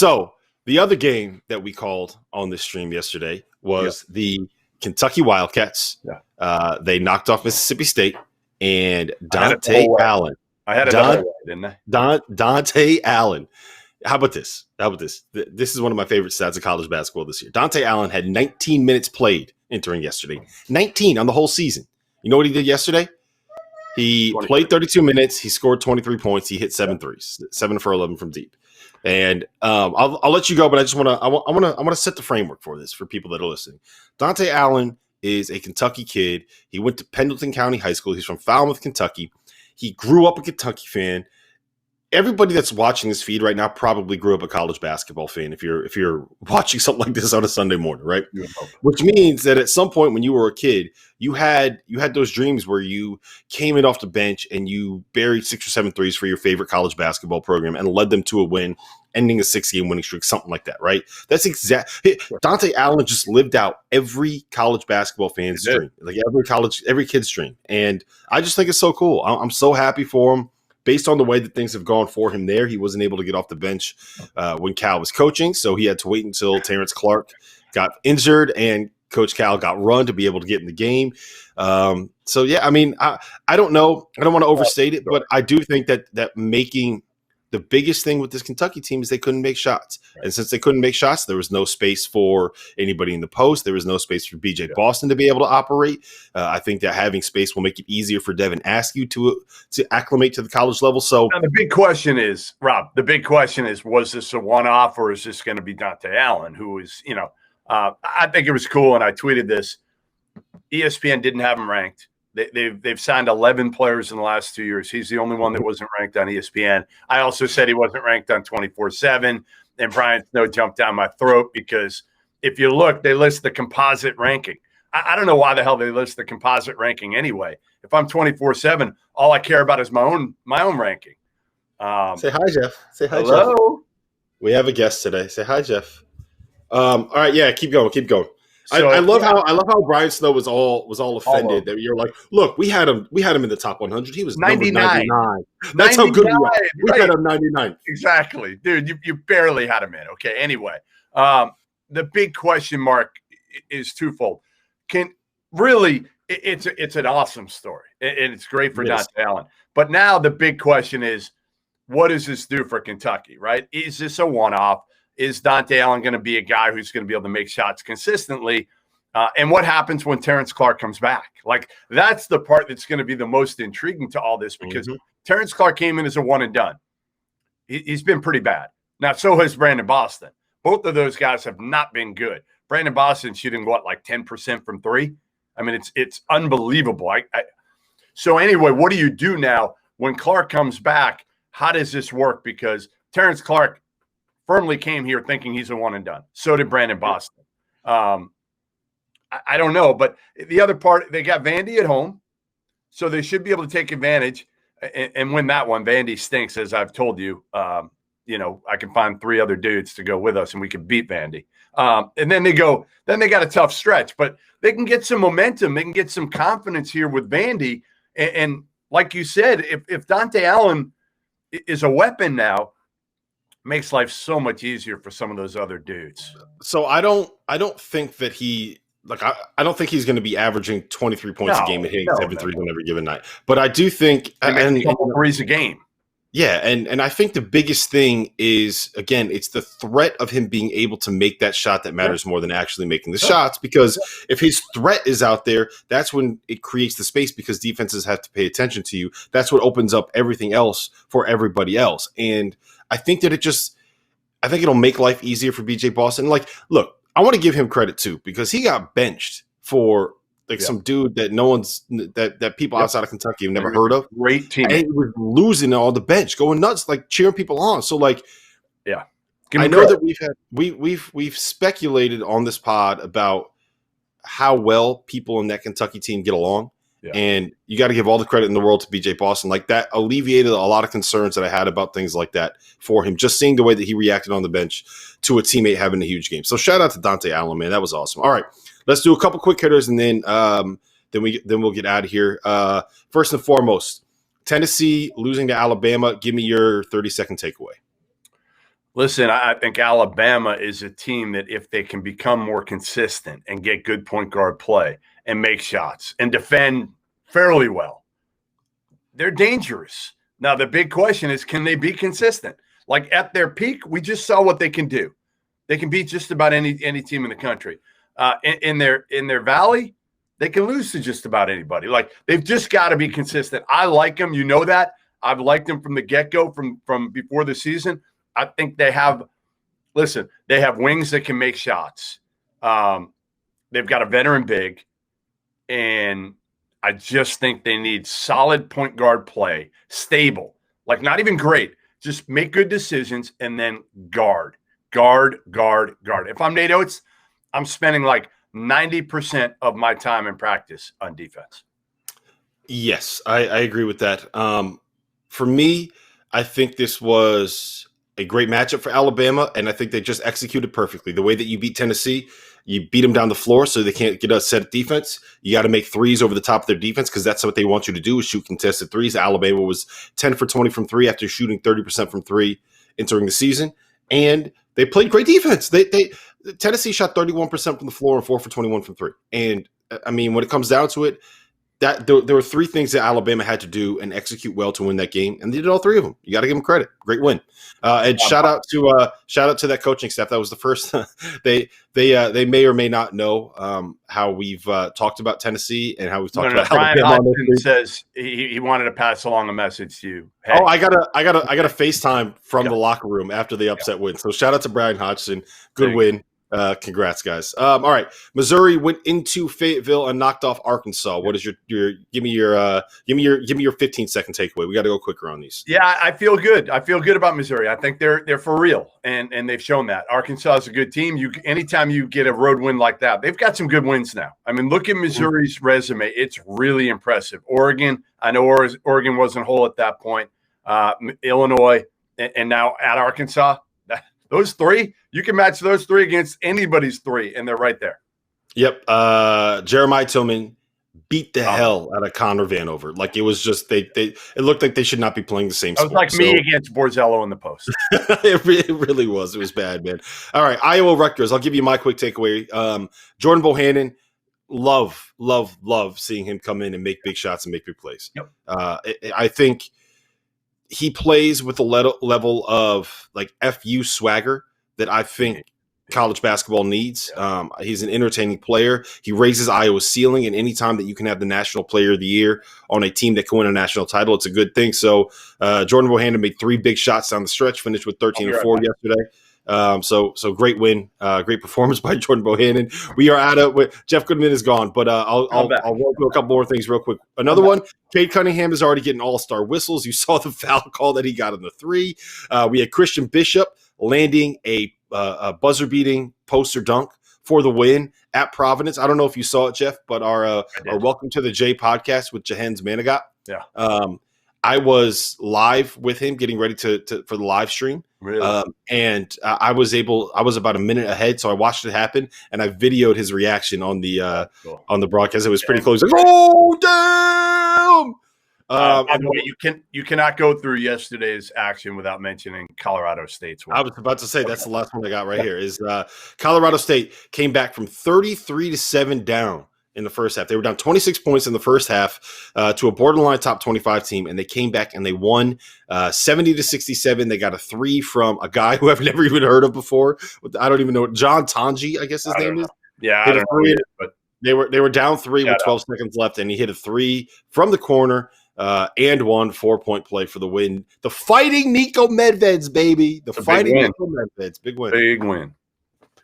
So the other game that we called on this stream yesterday was the Kentucky Wildcats. Yeah. They knocked off Mississippi State, and Dontaie Allen. I had it the whole way, didn't I? Dontaie Allen. How about this? This is one of my favorite stats of college basketball this year. Dontaie Allen had 19 minutes played entering yesterday. 19 on the whole season. You know what he did yesterday? He played 32 minutes. He scored 23 points. He hit 7 threes, 7 for 11 from deep. And I'll let you go, but I want to set the framework for this for people that are listening. Dontaie Allen is a Kentucky kid. He went to Pendleton County High School. He's from Falmouth, Kentucky. He grew up a Kentucky fan. Everybody that's watching this feed right now probably grew up a college basketball fan if you're watching something like this on a Sunday morning, right? Yeah. Which means that at some point when you were a kid, you had those dreams where you came in off the bench and you buried 6 or 7 threes for your favorite college basketball program and led them to a win, ending a 6-game winning streak, something like that, right? That's Dontaie Allen just lived out every college basketball fan's dream, like every kid's dream. And I just think it's so cool. I'm so happy for him. Based on the way that things have gone for him there, he wasn't able to get off the bench when Cal was coaching, so he had to wait until Terrence Clark got injured and Coach Cal got run to be able to get in the game. So, yeah, I mean, I don't know. I don't want to overstate it, but I do think that making – the biggest thing with this Kentucky team is they couldn't make shots. Right. And since they couldn't make shots, there was no space for anybody in the post. There was no space for BJ Boston to be able to operate. I think that having space will make it easier for Devin Askew to acclimate to the college level. So now the big question is, Rob, was this a one-off or is this going to be Dontaie Allen, who is, I think it was cool, and I tweeted this. ESPN didn't have him ranked. They've signed 11 players in the last 2 years. He's the only one that wasn't ranked on ESPN. I also said he wasn't ranked on 24/7, and Brian Snow jumped down my throat because if you look, they list the composite ranking. I don't know why the hell they list the composite ranking anyway. If I'm 24/7, all I care about is my own ranking. Say hi, Jeff. Say hi, hello. Jeff. We have a guest today. Say hi, Jeff. All right, yeah, keep going. So, I love how Brian Snow was all offended that you're like, look, we had him in the top 100. He was 99. That's 99, how good he was. We had him 99. Exactly, dude. You barely had him in. Okay. Anyway, the big question mark is twofold. It's an awesome story and it's great for Dontaie Allen. But now the big question is, what does this do for Kentucky? Right? Is this a one-off? Is Dontaie Allen going to be a guy who's going to be able to make shots consistently? And what happens when Terrence Clark comes back? Like, that's the part that's going to be the most intriguing to all this because Terrence Clark came in as a one and done. He's been pretty bad. Now, so has Brandon Boston. Both of those guys have not been good. Brandon Boston shooting, like 10% from 3? I mean, it's unbelievable. So anyway, what do you do now when Clark comes back? How does this work? Because Terrence Clark firmly came here thinking he's a one and done. So did Brandon Boston. I don't know, but the other part, they got Vandy at home, so they should be able to take advantage and win that one. Vandy stinks, as I've told you. I can find 3 other dudes to go with us, and we can beat Vandy. And then they got a tough stretch, but they can get some momentum. They can get some confidence here with Vandy. And like you said, if Dontaie Allen is a weapon now, makes life so much easier for some of those other dudes. So I don't think that I don't think he's going to be averaging 23 points a game and hitting 7 threes on every given night. But I do think a couple threes a game. Yeah, and I think the biggest thing is, again, it's the threat of him being able to make that shot that matters more than actually making the shots, because if his threat is out there, that's when it creates the space because defenses have to pay attention to you. That's what opens up everything else for everybody else. And I think that I think it'll make life easier for BJ Boston. Like, look, I want to give him credit too, because he got benched for some dude that no one's that people outside of Kentucky have never heard of. Great team. And he was losing on the bench, going nuts, like cheering people on. So like, I know that we've speculated on this pod about how well people in that Kentucky team get along. Yeah. And you got to give all the credit in the world to BJ Boston. Like, that alleviated a lot of concerns that I had about things like that for him, just seeing the way that he reacted on the bench to a teammate having a huge game. So shout out to Dontaie Allen, man. That was awesome. All right, let's do a couple quick hitters and then we'll get out of here. First and foremost, Tennessee losing to Alabama. Give me your 30-second takeaway. Listen, I think Alabama is a team that if they can become more consistent and get good point guard play and make shots and defend fairly well, they're dangerous. Now, the big question is, can they be consistent? Like at their peak, we just saw what they can do. They can beat just about any team in the country. In their valley, they can lose to just about anybody. Like they've just got to be consistent. I like them. You know that. I've liked them from the get-go, from before the season. I think they have wings that can make shots. They've got a veteran big, and I just think they need solid point guard play, stable, like not even great. Just make good decisions and then guard. If I'm Nate Oates, I'm spending like 90% of my time in practice on defense. Yes, I agree with that. For me, I think this was a great matchup for Alabama, and I think they just executed perfectly. The way that you beat Tennessee, you beat them down the floor so they can't get a set defense. You got to make threes over the top of their defense because that's what they want you to do is shoot contested threes. Alabama was 10 for 20 from three after shooting 30% from three entering the season, and they played great defense. Tennessee shot 31% from the floor and 4 for 21 from three. And, I mean, when it comes down to it, that there were three things that Alabama had to do and execute well to win that game, and they did all three of them. You got to give them credit. Great win. And shout out to that coaching staff. That was the first. They may or may not know how we've talked about Tennessee and how we've talked about Brian Alabama. Hodgson says he wanted to pass along a message to you. Hey. Oh, I got a FaceTime from the locker room after the upset win. So shout out to Brian Hodgson. Good win. Congrats, guys. All right, Missouri went into Fayetteville and knocked off Arkansas. What is your give me your 15-second takeaway? We got to go quicker on these. Yeah, I feel good. I feel good about Missouri. I think they're for real, and they've shown that. Arkansas is a good team. Anytime you get a road win like that, they've got some good wins now. I mean, look at Missouri's resume. It's really impressive. Oregon, I know Oregon wasn't whole at that point. Illinois, and now at Arkansas. Those three, you can match those three against anybody's three, and they're right there. Yep. Jeremiah Tillman beat the hell out of Connor Vanover. Like it was just it looked like they should not be playing the same sport. It was like me against Borzello in the post. It really was. It was bad, man. All right, Iowa Rutgers. I'll give you my quick takeaway. Jordan Bohannon, love seeing him come in and make big shots and make big plays. Yep. I think he plays with a level of like FU swagger that I think college basketball needs. He's an entertaining player. He raises Iowa's ceiling, and anytime that you can have the National Player of the Year on a team that can win a national title, it's a good thing. So Jordan Bohannon made 3 big shots down the stretch, finished with 13 and 4 yesterday. So great win, great performance by Jordan Bohannon. We are out of Jeff Goodman is gone, but I'll roll through a couple more things real quick. Another one, Cade Cunningham is already getting all-star whistles. You saw the foul call that he got on the 3. We had Christian Bishop landing a buzzer-beating poster dunk for the win at Providence. I don't know if you saw it, Jeff, but our Welcome to the J podcast with Jahen's Manigat. Yeah. I was live with him getting ready for the live stream. Really? And I was about a minute ahead, so I watched it happen, and I videoed his reaction on the broadcast. It was pretty close. Like, oh damn! By the way, you cannot go through yesterday's action without mentioning Colorado State's win. I was about to say that's the last one I got right here. Is Colorado State came back from 33-7 down in the first half. They were down 26 points in the first half to a borderline top 25 team, and they came back and they won 70-67. They got a 3 from a guy who I've never even heard of before. I don't even know. John Tanji, I guess his name is. Yeah, I don't know, but they were down 3 with 12 seconds left, and he hit a 3 from the corner and won 4-point play for the win. The Fighting Nico Medveds, baby. The Fighting Nico Medveds. Big win. Big win.